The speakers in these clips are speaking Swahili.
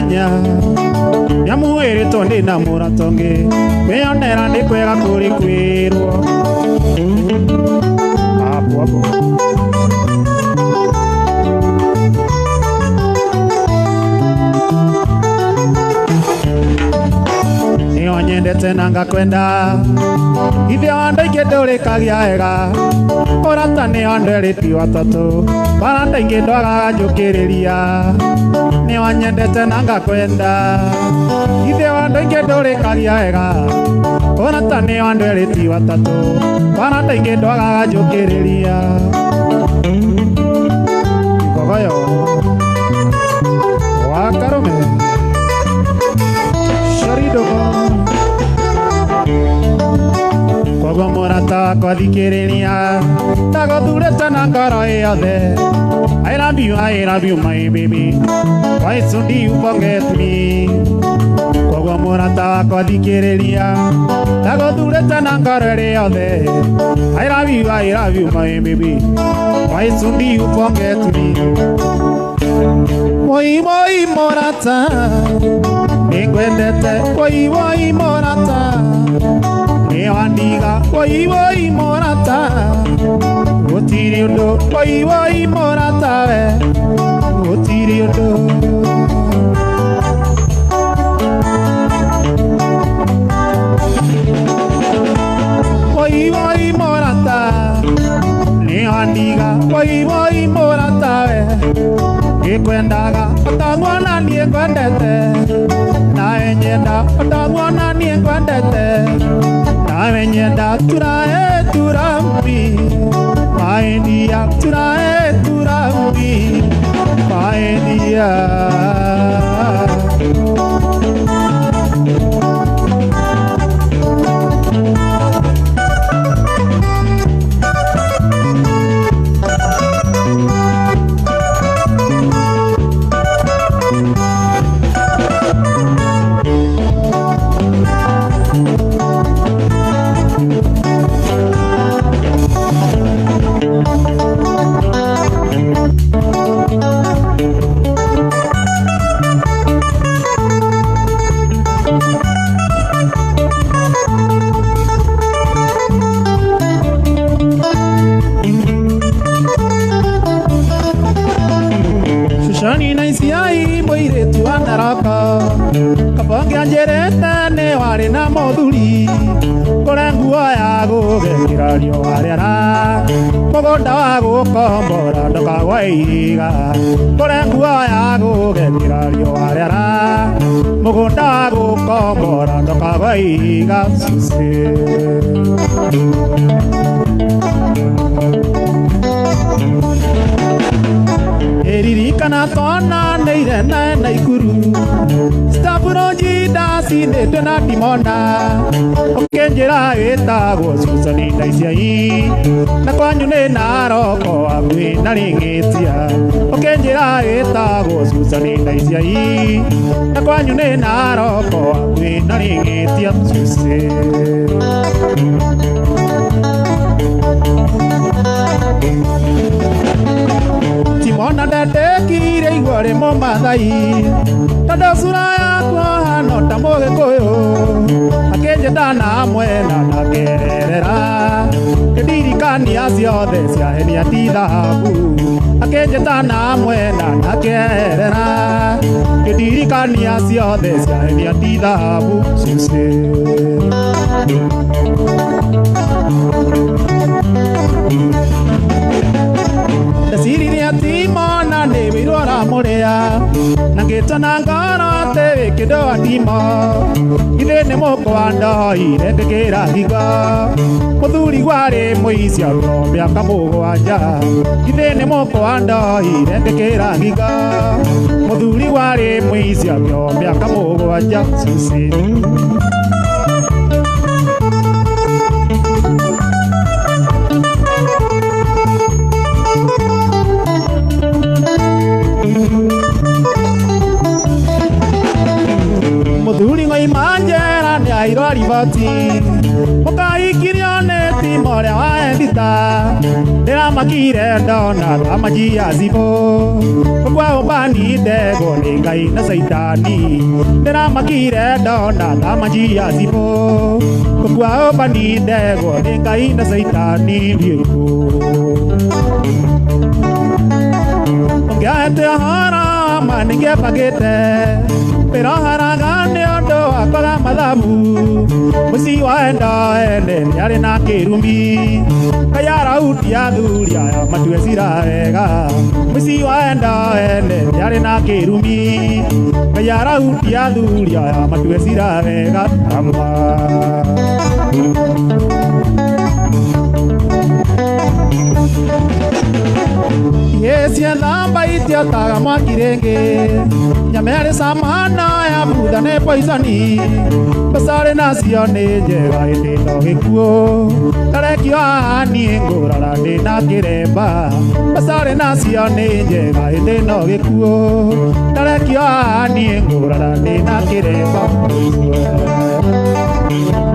mwanya nyamuire tondi na muratonge meonera ni kwega kuri kwirwo hapo hapo nyendete nanga kwenda ithe wandaingi ndurikagia ega orata ni andereti watatu barandaingi ndwagaga njukiriria ni wanyendete nanga kwenda ithe wandaingi ndurikagia ega orata ni andereti watatu barandaingi ndwagaga njukiriria ikogoyo wakarume sharido kogo murata kwa thikiriria tagothurete na ngoro yothe I love you my baby why so do you forget me kogo murata kwa thikiriria tagothurete na ngoro yothe I love you my baby why so do you forget me moi murata ningwendete moi murata Ewandiga, woi morata Otiri undo, woi morata Otiri undo Woi morata Ewandiga, woi morata Ekwendaga, otangwana ni ekwendete Na enyenda, otangwana ni ekwendete Amenyenda turambi Paendia turambi Paendia Shani naisi ai moire tu andaraka Kapangi anjereta ne ware na moduli Korengu ya gugekira rio warera Mogonda wa gukombora ndoka gwaiga Korengu ya gugekira rio warera Mogonda wa gukombora ndoka gwaiga Suse Eririkana tona neire na ikuru Staburonji dasi netwe na timona Okenjera etagwo Susani naisiai Na kwanyu ne naroko agwe na ringetia Okenjera etagwo Susani naisiai Na kwanyu ne naroko agwe na ringetia Suse Timona ndandekire igore mo mathai Tondu sura yakwa hano ta Mugikuyu Akenjenda na mwena ndakererera Ndirikania ciothe cia henia ti thahabu Akenjenda na mwena ndakererera Ndirikania ciothe cia henia ti thahabu Suse Siri ni atimona ne wirora murea Nangitona ngoro te kido atimo Ithe ne moko ando ire ngekira higa Muthuri gware muicia ngombe akamugwanja Ithe ne moko ando ire ngekira higa Muthuri gware muicia ngombe akamugwanja Suse Muthuri ngoi manjera ni airo ribati Mukai kirione timo ole wa endita Dera makire dona la magia zibo Kwa ubani dego ni ngai na saitani Dera makire dona la magia zibo Kwa ubani dego ni ngai na saitani biuko Ongate hara maninge pagete Pero hara gane ondo akwaga madhabu Musi waenda ende yare na kirumbi Kayara utia dhuria ya matue sira wega Musi waenda ende yare na kirumbi Kayara utia dhuria ya matue sira wega Amma Yes, ya namba itia taga mwakirenge Nyamere samana ya buda ne poisoni Basare nasio ne jega ende no gikuo Karekio ahani ngurara ne na kiremba Basare nasio ne jega ende no gikuo Karekio ahani ngurara ne na kiremba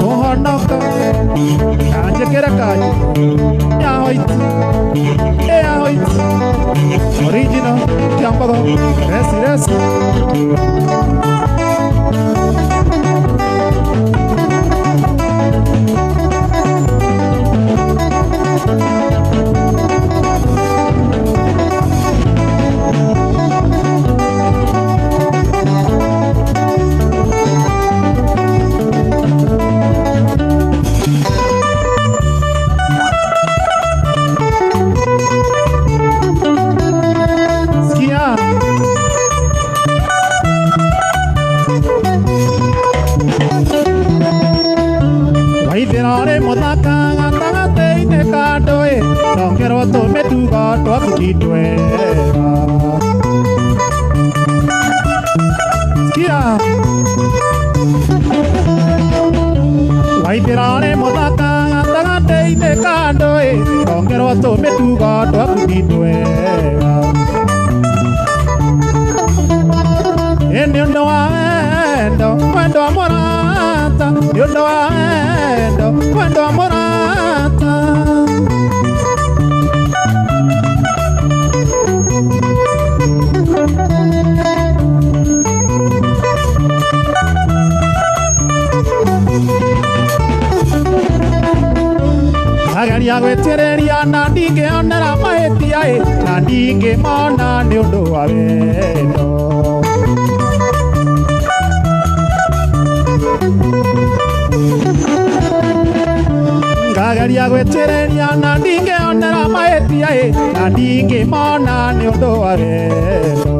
Ohonoka Kanje kera kaji Ya hoiti Ya hoiti Original, Kiambago, Resi. Waiterore motaka ngataga teine kandoe Nongero tumetuga twakutitwe Skia Waiterore motaka ngataga teine kandoe Nongero tumetuga twakutitwe Endo waendo Wendo amorata Endo waendo Wendo amorata Agaria gwetereria na ndinge onera mahetia na ndinge mona ni undu wa wendo Ngagaria gwetereria na ndinge onera mahetia na ndinge mona ni undu wa wendo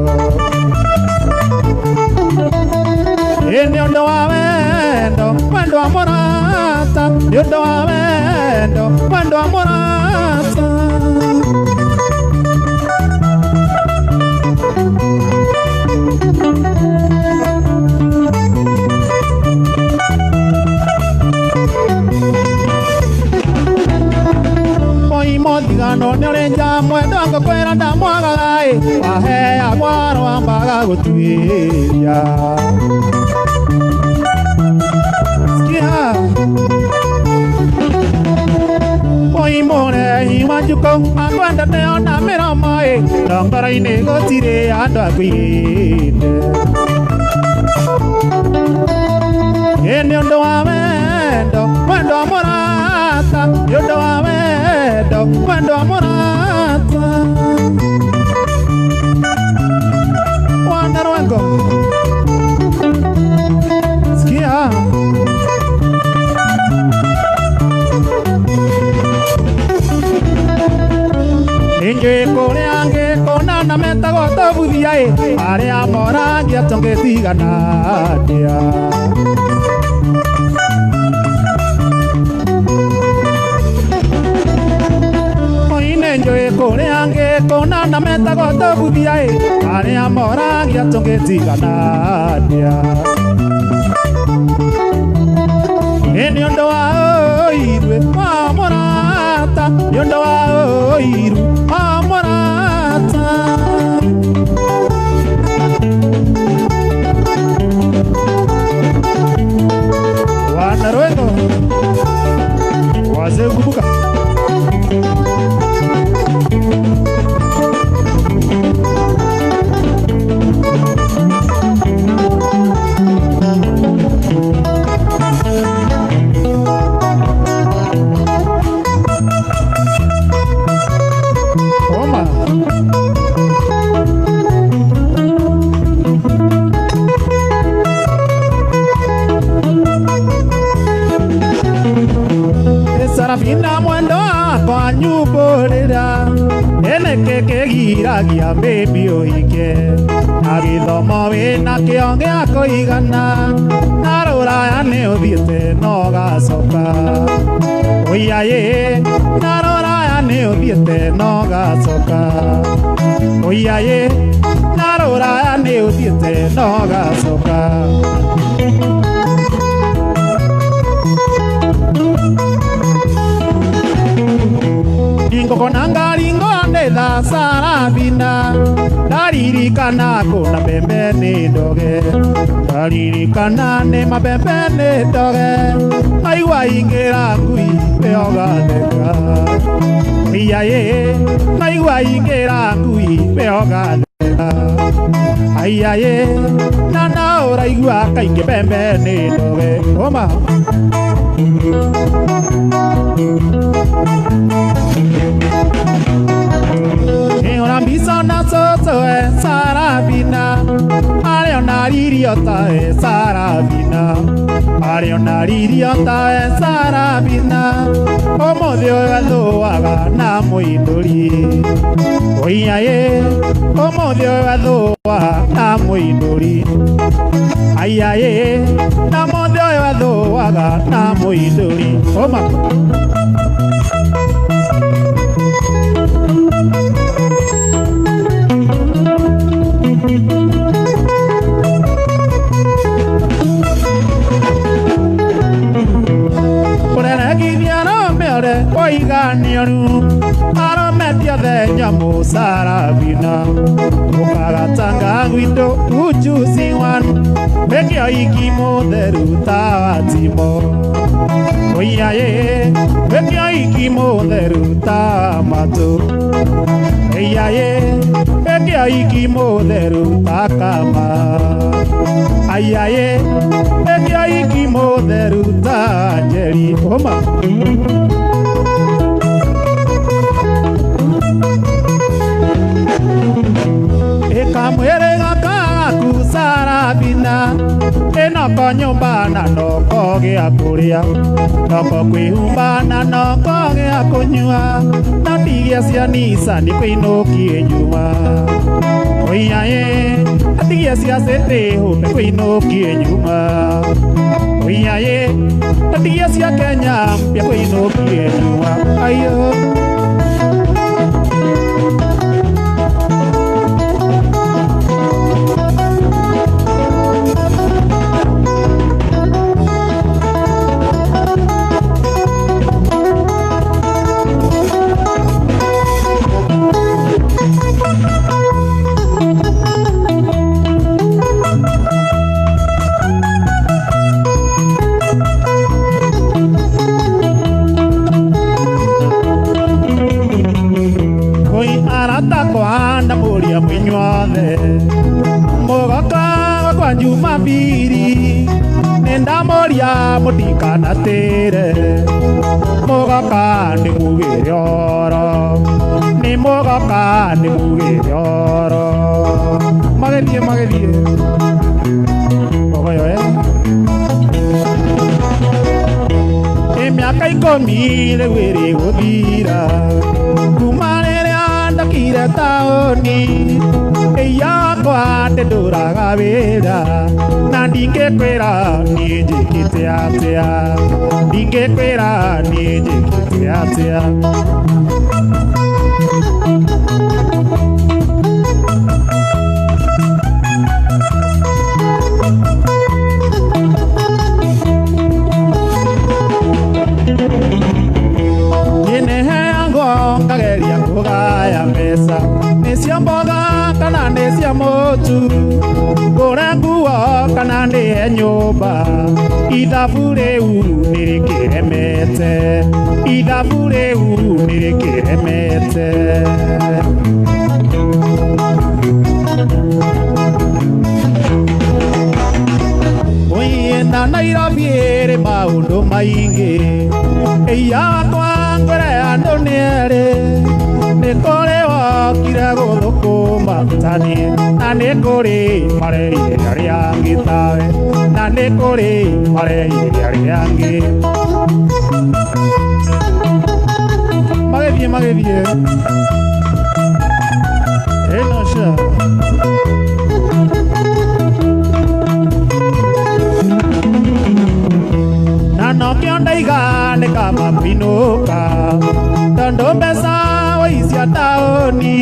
Ni undu wa wendo Wendo wa morata Ni undu wa wendo Wendo wa morata Mothigano nyorenja mwendo ngakwera ndamwagaga wahe agwaro ambaga gutwiria Skia Oimore himanjuko akwenda neona miramai Ndongora-ini gutire andu akwirite Ni undu wa wendo Wendo wa morata Ni undu wa wendo Wendo wa morata Wanda Rwengo Skia Injui kuria ngikona na metago tobuthia aria morangia tongetigana atia Injui kuria ngikona na metago tobuthia aria morangia tongetigana atia Ni undu wa oirwe wa morata Ni undu wa oirwe wa morata Wana Rwengo Waze kubuka Iragia baby oike Agithomo wina kĩo gĩa kũigana Na rũraya nĩ ũthiĩte no gacoka Oiaye Na rũraya nĩ ũthiĩte no gacoka Oiaye Na rũraya nĩ ũthiĩte no gacoka Ngokona ringo ndetha Sarabina Ndaririkana kuna mbembe nĩ ndoge Ndaririkana nĩ mabembe nĩ ndoge Aigua ingĩra ngui ĩyo gatheka Aiyaye Aigua ingĩra ngui ĩyo gatheka Aiyaye Na ũraigua kaingĩ mbembe nĩ ndoge Oma Mbisa na soto Sarabina Ariona liriota Sarabina Ariona liriota Sarabina Omothio gathuaga na muinduri Oiaye Omothio gathuaga na muinduri Aiaye Na mothio gathuaga na muinduri Oma Oiganionu Arometia the nyamo Sarabina Ukagatanga gwito ujuzi wan Mekio ikimo deruta watimo Oiaye Mekio ikimo deruta mato Oiaye Mekio ikimo deruta kama Aiaye Mekio ikimo deruta jeri Oma Kamwere gakaku Sarabina Enoko nyumba na noko gĩa kũrĩa Noko kwĩhumba na noko gĩa kũnyua Na tigia cia Nisani kwĩinũkie nyuma Oiaye Tigia cia City hũpe kwĩinũkie nyuma Oiaye Tigia cia Kenya mpya kwĩinũkie nyuma Ayo Kwanda muria mwinyuothe Mugoka kwa Jumapili Nenda moria mutikanatere Mugoka ni mugire oro Ni mugoka ni mugire oro Magerie Ogoyo Miaka 10 rĩu ĩrĩ gũthira Kuma rĩrĩa ndakire taũni Ĩyakwa ndĩndũraga wĩra Na ndingĩkwĩra niĩ njĩkĩte atĩa Ndingĩkwĩra niĩ njĩkĩte atĩa Ngageria kũgaya mbeca nĩ cia mboga kana nĩ cia mũtu ngũre nguo kana ndĩhe nyũmba ithabu rĩu nĩ rĩkĩremete ithabu rĩu nĩ rĩkĩremete na Nairobi ĩrĩ maũndũ maingĩ ĩyakwa ngwere andũ nĩ erĩ nĩ kũrĩ wokire gũthũkũma tani na nĩ kũrĩ mareire arĩa angĩ tawe na nĩ kũrĩ mareire arĩa angĩ magĩthiĩ Nano kionda igane kama kwinuka tondo mbesa waisia taoni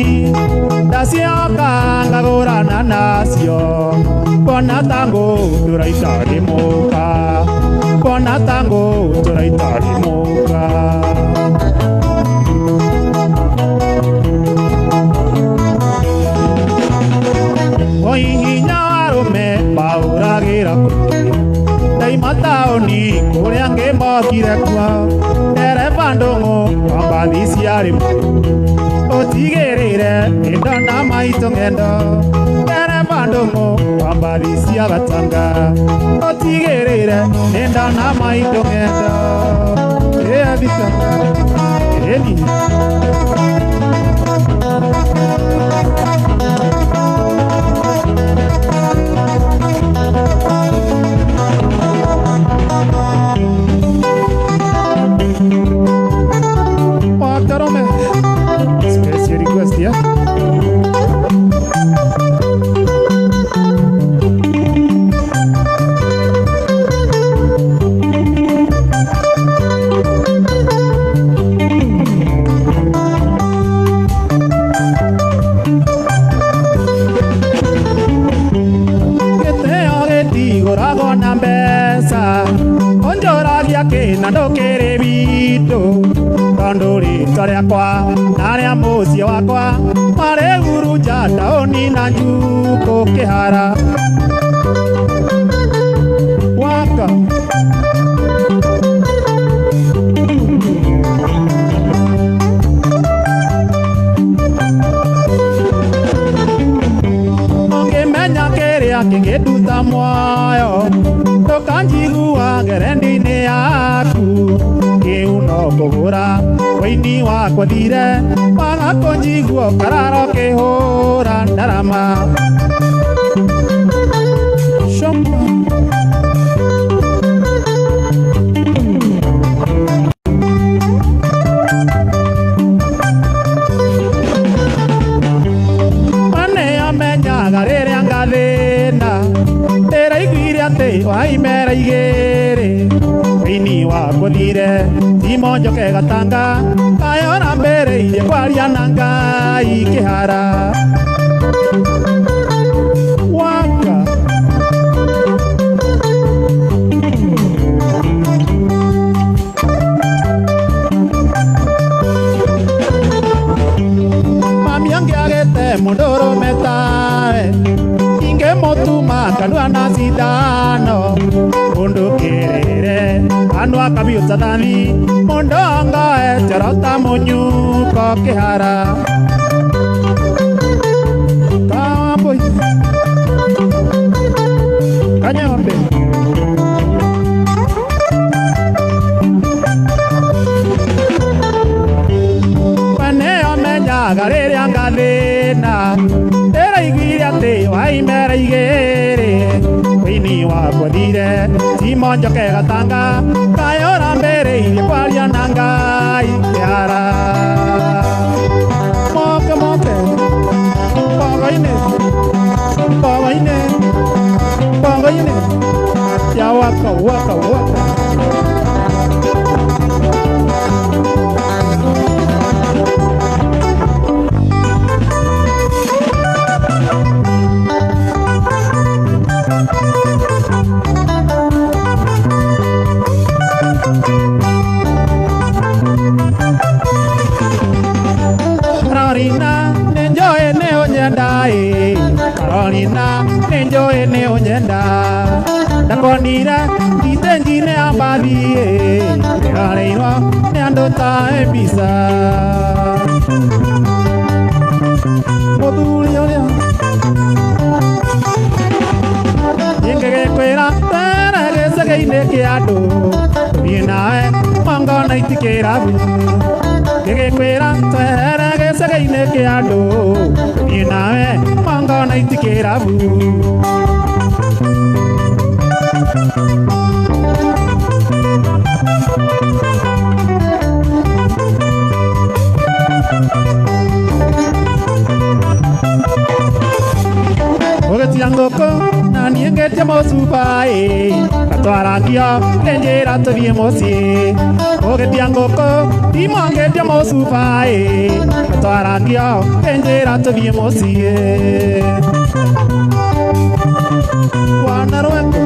ndasioka ngagurana nacio bona tango turaitarimuka bona tango turaitarimuka oihinya warume bauragira mataoni kuria ngimokire kwa ndereba ndungu kwambathi ciarimo utigirire indona maito ngendo ndereba ndungu kwambathi cia gatanga utigirire indona maito ngendo thika eni Special request ya. Nandokere bitu tonduri toria kwa naria mucio wakwa mare guru jataoni na njuko kihara waka ongemenya keria kingeduta mwayo tokanjigua gerendini yaku kiuno kugura waini wakwa thire wagakonjiguo kararo kihura ndarama shomba mane amenyaga riria ngathina ndiraiguire ati waimera igiri waini wakwa thire timonjoke gatanga kayona mbere irie kwaria na Ngai kihara waka mami angiagete mundoro metae inge motuma kanua na sidano mundu kirire anu akabiuta thani mundu angae terota munyuko kihara kamboy kanyombe pane amenyaga riria ngathina ndiraiguire ati waimera igiri waini wakwa thire timonjoke gatanga kayora mbere irie kwaria na Ngai kihara moke moke bongoine ya waka waka waka Carolina, nenjoe ne onyenda Carolina, nenjoe ne onyenda ndakonira itenjine ambathi Carolina, ne andota ebisa Moduri oria Yengege kwera tara gesagaine kiado Binae mangona itikerabu Yengege kwera tara gesagaine kiado Binae mangona itikerabu mosubai katwarangio enjera tuthie mucii ugitia nguku timongetie mosubai katwarangio enjera tuthie mucii wana rwengu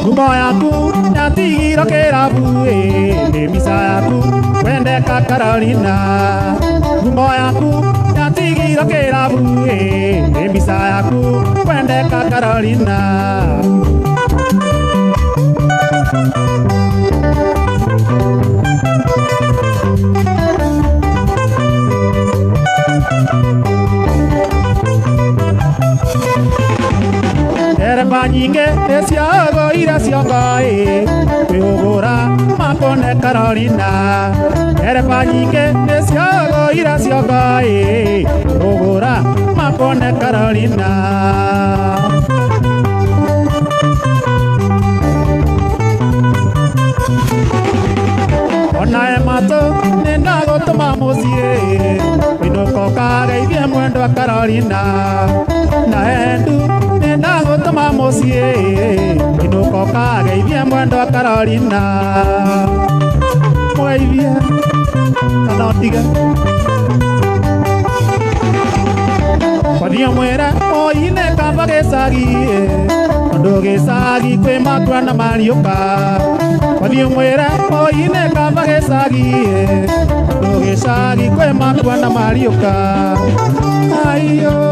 ngumo yaku yatigiro kirabu nĩ mbica yaku wendeka Carolina ngumo yaku yatigiro kirabu nĩ mbica yaku wendeka Carolina Tereba nyinge esiago ira ciongai kwihugura makone Carolina Tereba nyinge esiago ira ciongai kwihugura makone Carolina Ona emato nenda gotuma mucie Winoko kageithie mwendwa Carolina Na endu nenda gotuma mucie Winoko kageithie mwendwa Carolina Mweithie kana otige Kwathie mwera oine kamba gicagi Ondu gicagi kwi makua na mariuka Kwathie mwera oine kamba gicagi Ondu gicagi kwi makua na mariuka Aiyo